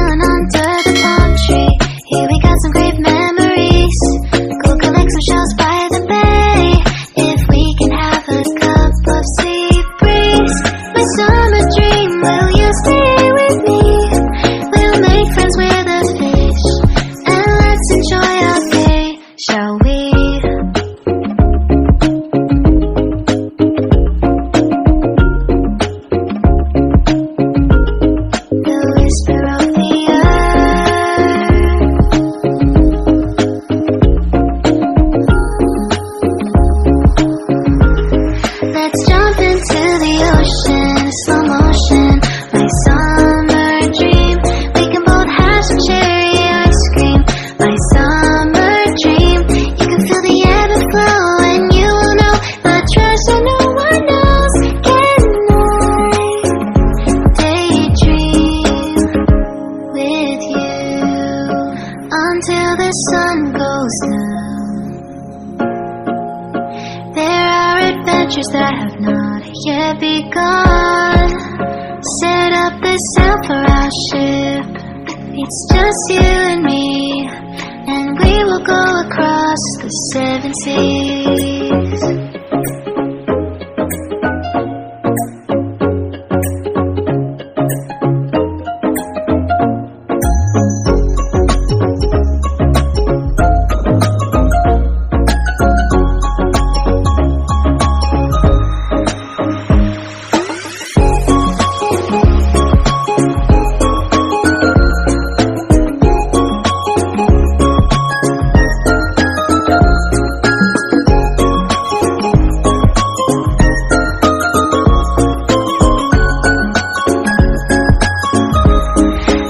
chillin' under the palm tree. Here we got some great memories. Go collect some shells by the bay. If we can have a cup of sea breeze, my summer dream, will you stay with me? We'll make friends with the fish, and let's enjoy our day, shall we? The whisper of the earth. Let's jump into the ocean, slow motion, my summer dream. We can both have some cherry ice cream, my summer dream. You can feel the ebb and flow, and you will know the treasure no one knows. Can I daydream with you until the sun goes down? There are adventures that have not yet begun. Set up the sail for our ship. It's just you and me, and we will go across the 7 seas.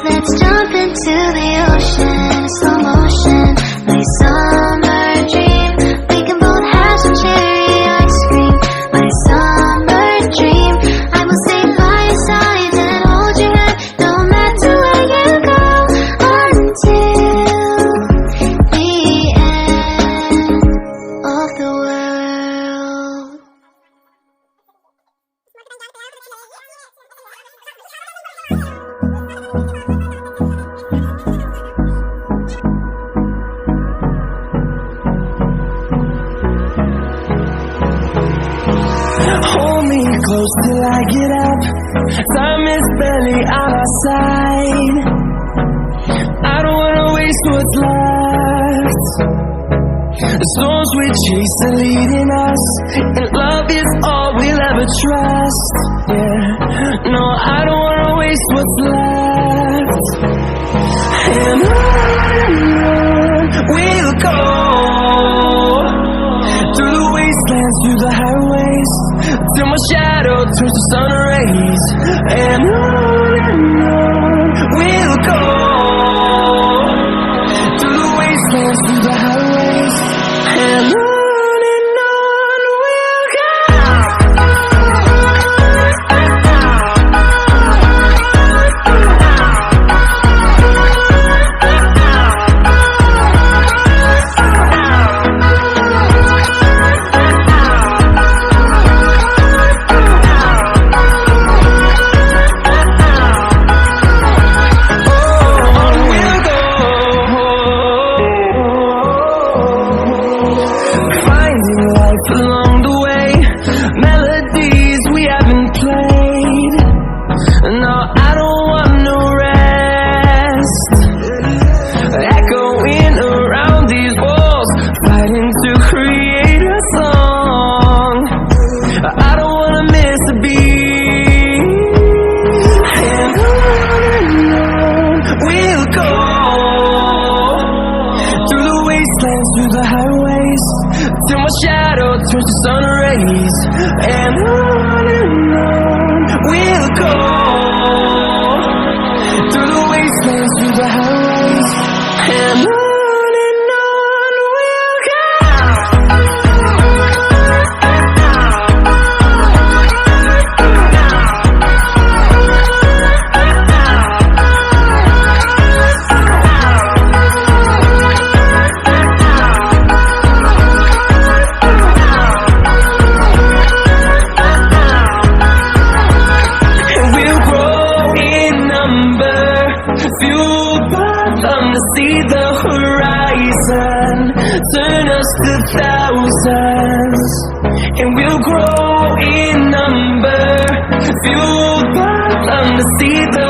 Let's jump into the ocean, slow motion, my summer dream. We can both have some cherry ice cream, my summer dream. I will stay by your side and hold your hand, no matter where you go, until the end of the world. Hold me close till I get up. Time is barely on our side. I don't wanna waste what's left. The storms we chase are leading us, and love is all we'll ever trust. Yeah, no, I don't wanna waste what's left. And on we'll go, through the wastelands, through the highways, till my shadow turns to sun rays. And on we'll go, through the wastelands, through the highways, and on we'll go. Along the way, melodies we haven't played. No, I don't want no rest. Echoing around these walls, fighting to create a song. I don't wanna miss a beat. And on we'll go, through the wastelands, through the highways, till my shadow turns to sun rays. And on we'll go, through the wastelands, through the highways, and on we'll go. fueled by them to see the horizon, turn us to thousands, and we'll grow in number, fueled by them to see the